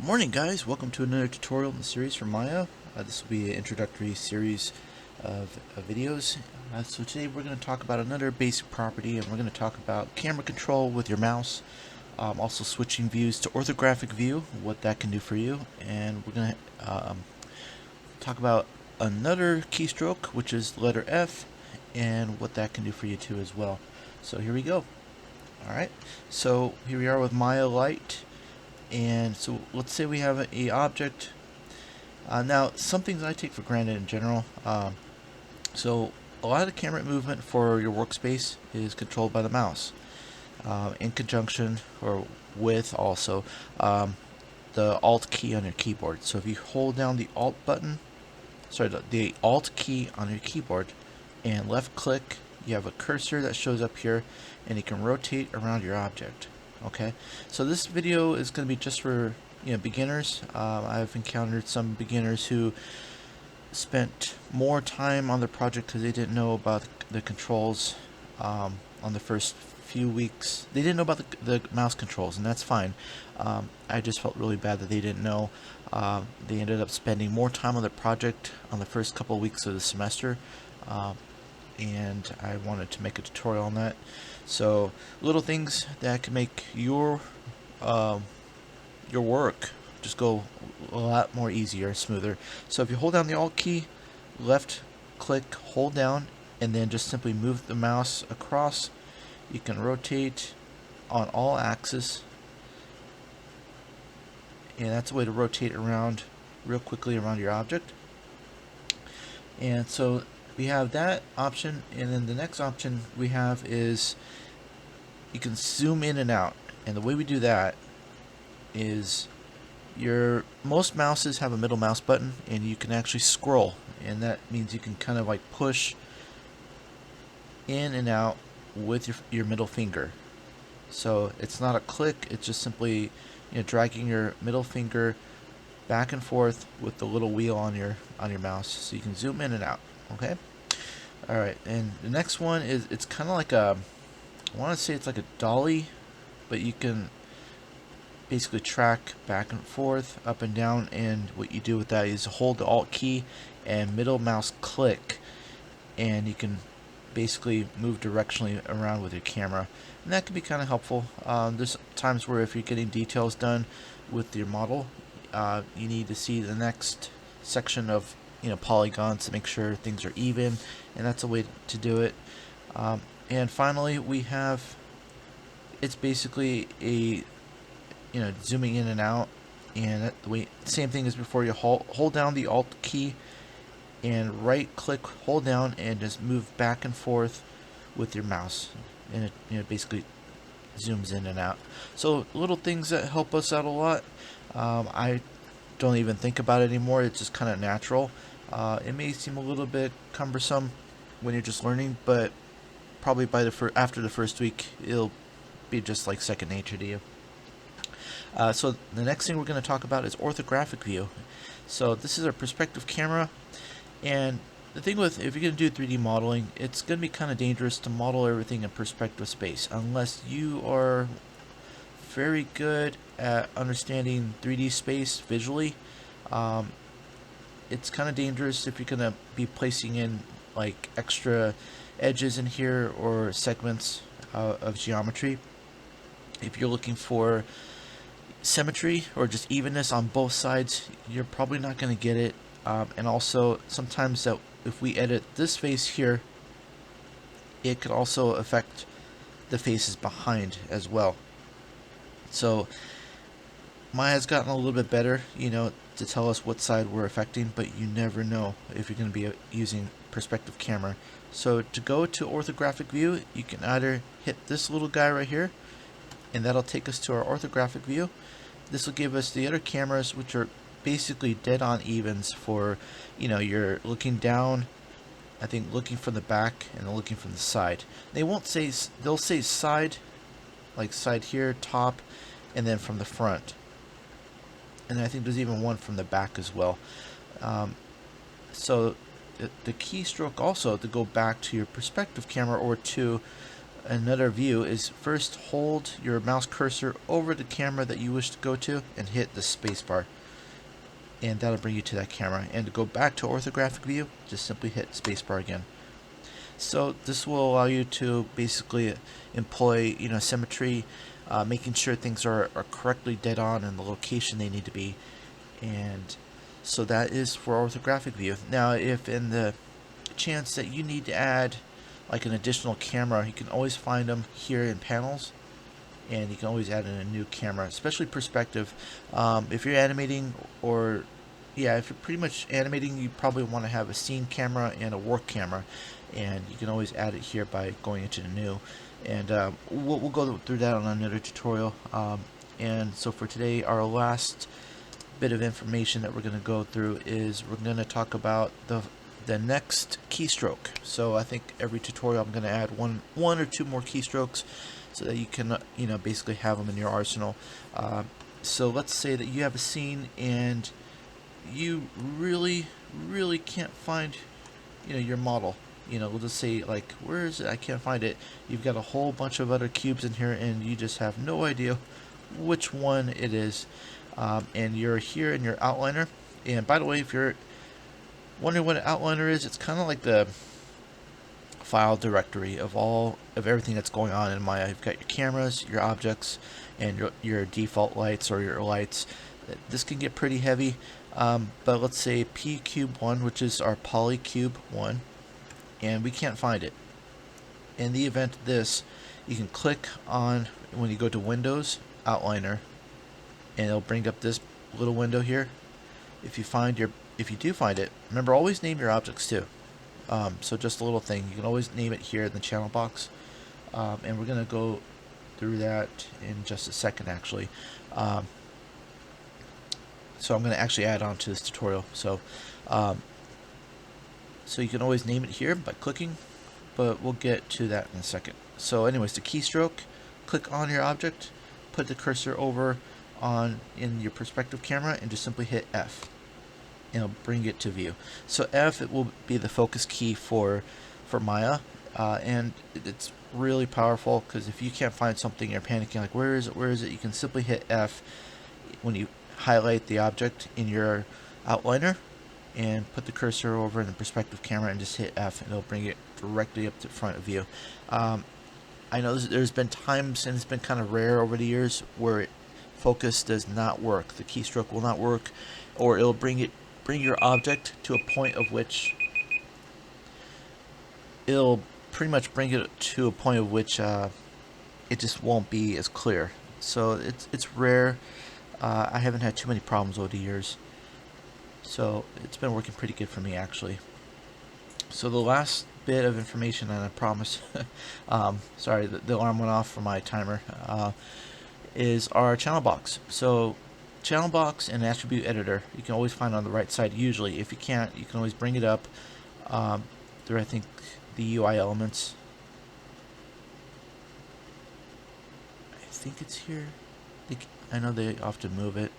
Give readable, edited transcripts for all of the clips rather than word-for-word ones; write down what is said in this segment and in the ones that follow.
Good morning, guys. Welcome to another tutorial in the series from Maya. This will be an introductory series of videos. So today we're going to talk about another basic property, and we're going to talk about camera control with your mouse. Also switching views to orthographic view, what that can do for you. And we're going to talk about another keystroke, which is the letter F, and what that can do for you too as well. So here we go. Alright, so here we are with Maya Lite. And so let's say we have a object. Now, some things I take for granted in general. So a lot of the camera movement for your workspace is controlled by the mouse, in conjunction or with also the Alt key on your keyboard. So if you hold down the Alt button, the Alt key on your keyboard, and left click, you have a cursor that shows up here, and you can rotate around your object. Okay, so this video is going to be just for beginners. I've encountered some beginners who spent more time on the project because they didn't know about the controls on the first few weeks. They didn't know about the mouse controls, and that's fine. I just felt really bad that they didn't know. They ended up spending more time on the project on the first couple of weeks of the semester. And I wanted to make a tutorial on that. So little things that can make your work just go a lot more easier, smoother. So if you hold down the Alt key, left click, hold down, and then just simply move the mouse across, you can rotate on all axes, and that's a way to rotate around real quickly around your object. And so we have that option, and then the next option we have is you can zoom in and out. And the way we do that is most mouses have a middle mouse button, and you can actually scroll, and that means you can kind of like push in and out with your middle finger. So it's not a click, it's just simply dragging your middle finger back and forth with the little wheel on your mouse, so you can zoom in and out. Okay. Alright, and the next one is, it's kind of like I want to say it's like a dolly, but you can basically track back and forth, up and down, and what you do with that is hold the Alt key and middle mouse click, and you can basically move directionally around with your camera, and that can be kind of helpful. There's times where if you're getting details done with your model, you need to see the next section of polygons to make sure things are even, and that's a way to do it. And finally, we have, it's basically a zooming in and out, and same thing as before. You hold down the Alt key and right click, hold down, and just move back and forth with your mouse, and it basically zooms in and out. So little things that help us out a lot. I don't even think about it anymore. It's just kind of natural. It may seem a little bit cumbersome when you're just learning, but probably by after the first week, it'll be just like second nature to you. So the next thing we're going to talk about is orthographic view. So this is our perspective camera, and the thing with, if you're going to do 3D modeling, it's going to be kind of dangerous to model everything in perspective space unless you are very good at understanding 3D space visually. It's kind of dangerous if you're going to be placing in like extra edges in here or segments of geometry. If you're looking for symmetry or just evenness on both sides, you're probably not going to get it. And also sometimes that if we edit this face here, it could also affect the faces behind as well. So Maya's gotten a little bit better, to tell us what side we're affecting, but you never know if you're going to be using perspective camera. So to go to orthographic view, you can either hit this little guy right here, and that'll take us to our orthographic view. This will give us the other cameras, which are basically dead on evens for, you're looking down, I think looking from the back and looking from the side. They'll say side, like side here, top, and then from the front. And I think there's even one from the back as well. So the keystroke also to go back to your perspective camera or to another view is first hold your mouse cursor over the camera that you wish to go to and hit the spacebar, and that'll bring you to that camera. And to go back to orthographic view, just simply hit spacebar again. So this will allow you to basically employ, symmetry, making sure things are correctly dead on in the location they need to be. And so that is for orthographic view. Now, if in the chance that you need to add like an additional camera, you can always find them here in panels, and you can always add in a new camera, especially perspective. If you're animating, or if you're pretty much animating, you probably want to have a scene camera and a work camera, and you can always add it here by going into the new. And we'll go through that on another tutorial. And so for today, our last bit of information that we're going to go through is we're going to talk about the next keystroke. So I think every tutorial I'm going to add one or two more keystrokes so that you can basically have them in your arsenal. So let's say that you have a scene and you really can't find your model. We'll just say, like, where is it? I can't find it. You've got a whole bunch of other cubes in here and you just have no idea which one it is. And you're here in your outliner. And by the way, if you're wondering what an outliner is, it's kind of like the file directory of everything that's going on in Maya. You've got your cameras, your objects, and your default lights or your lights. This can get pretty heavy, but let's say P cube 1, which is our poly cube 1, and we can't find it. In the event of this, you can click on, when you go to Windows, Outliner, and it'll bring up this little window here. If you do find it, remember, always name your objects too. So just a little thing, you can always name it here in the channel box, and we're going to go through that in just a second, actually. So I'm going to actually add on to this tutorial. So you can always name it here by clicking, but we'll get to that in a second. So anyways, the keystroke, click on your object, put the cursor over in your perspective camera, and just simply hit F. It'll bring it to view. So F, it will be the focus key for Maya, and it's really powerful, because if you can't find something, you're panicking like, where is it, you can simply hit F when you highlight the object in your outliner and put the cursor over in the perspective camera and just hit F, and it'll bring it directly up to front of view. I know there's been times, and it's been kind of rare over the years, where focus does not work. The keystroke will not work, or it'll bring your object to a point of which it'll pretty much bring it to a point of which it just won't be as clear. So it's rare. I haven't had too many problems over the years, so it's been working pretty good for me, actually. So the last bit of information, and I promise, sorry, the alarm went off for my timer, is our channel box. So channel box and attribute editor, you can always find on the right side. Usually, if you can't, you can always bring it up through, I think, the UI elements. I think it's here. I know they often move it.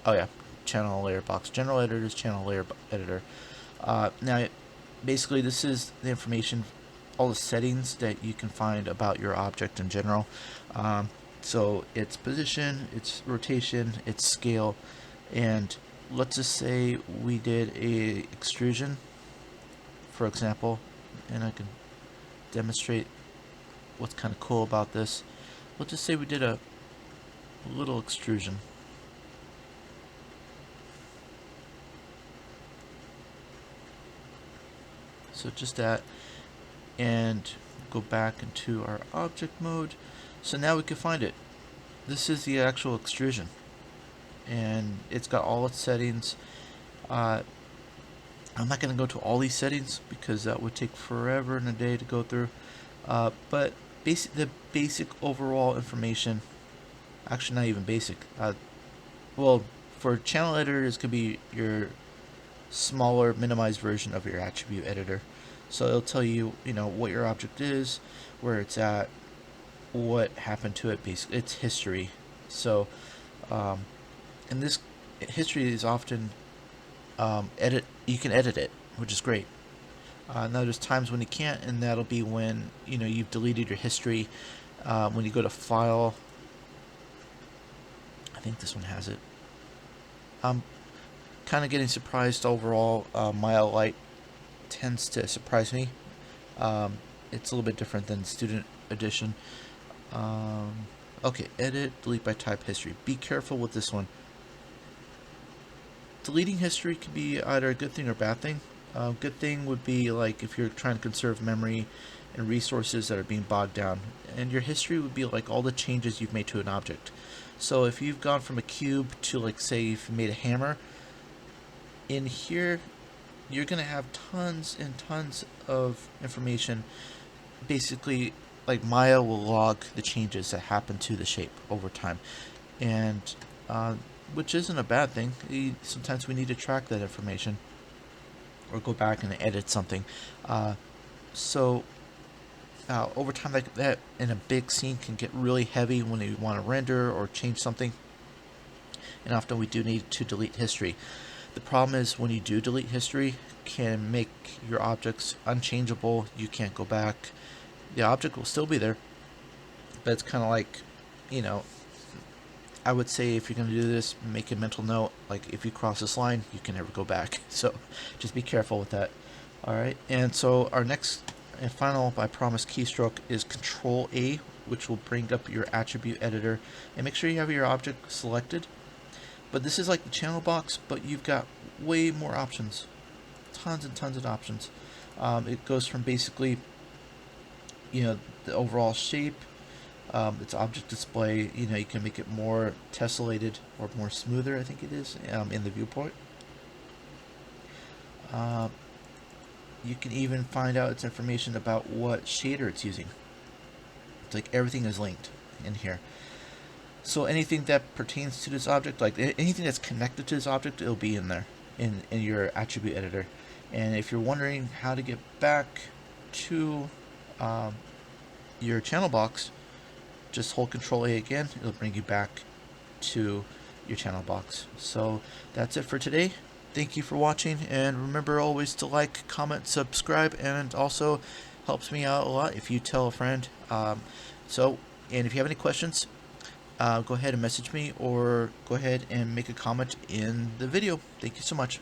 Oh yeah, channel layer box. General editors, channel layer editor. Now, basically, this is the information, all the settings that you can find about your object in general. So its position, its rotation, its scale, and let's just say we did a extrusion, for example, and I can demonstrate what's kind of cool about this. Let's just say we did a little extrusion. So just that, and go back into our object mode. So now we can find it. This is the actual extrusion, and it's got all its settings. I'm not going to go to all these settings because that would take forever and a day to go through, but the basic overall information, actually not even basic, well, for channel editors, could be your smaller minimized version of your attribute editor. So it'll tell you, what your object is, where it's at, what happened to it, basically its history. So and this history is often you can edit it, which is great. Now there's times when you can't, and that'll be when you've deleted your history. When you go to File, I think this one has it. I'm kind of getting surprised overall. Maya Lite tends to surprise me. It's a little bit different than Student Edition. Okay, edit, delete by type history. Be careful with this one. Deleting history can be either a good thing or a bad thing. Good thing would be like if you're trying to conserve memory and resources that are being bogged down. And your history would be like all the changes you've made to an object. So if you've gone from a cube to, like, say if you made a hammer, in here you're going to have tons and tons of information. Basically, like, Maya will log the changes that happen to the shape over time. And which isn't a bad thing. Sometimes we need to track that information or go back and edit something. So over time, like that in a big scene can get really heavy when you want to render or change something. And often we do need to delete history. The problem is when you do delete history, can make your objects unchangeable. You can't go back. The object will still be there, but it's kind of like, I would say if you're going to do this, make a mental note. Like, if you cross this line, you can never go back. So just be careful with that. Alright, and so our next and final, I promise, keystroke is Control A, which will bring up your attribute editor. And make sure you have your object selected. But this is like the channel box, but you've got way more options. Tons and tons of options. It goes from basically, the overall shape. Its object display, you can make it more tessellated or more smoother, I think it is, in the viewport. You can even find out its information about what shader it's using. It's like everything is linked in here. So anything that pertains to this object, like anything that's connected to this object, it'll be in there, in your attribute editor. And if you're wondering how to get back to your channel box, just hold Control A again. It'll bring you back to your channel box. So that's it for today. Thank you for watching, and remember always to like, comment, subscribe, and also helps me out a lot if you tell a friend. And if you have any questions, go ahead and message me, or go ahead and make a comment in the video. Thank you so much.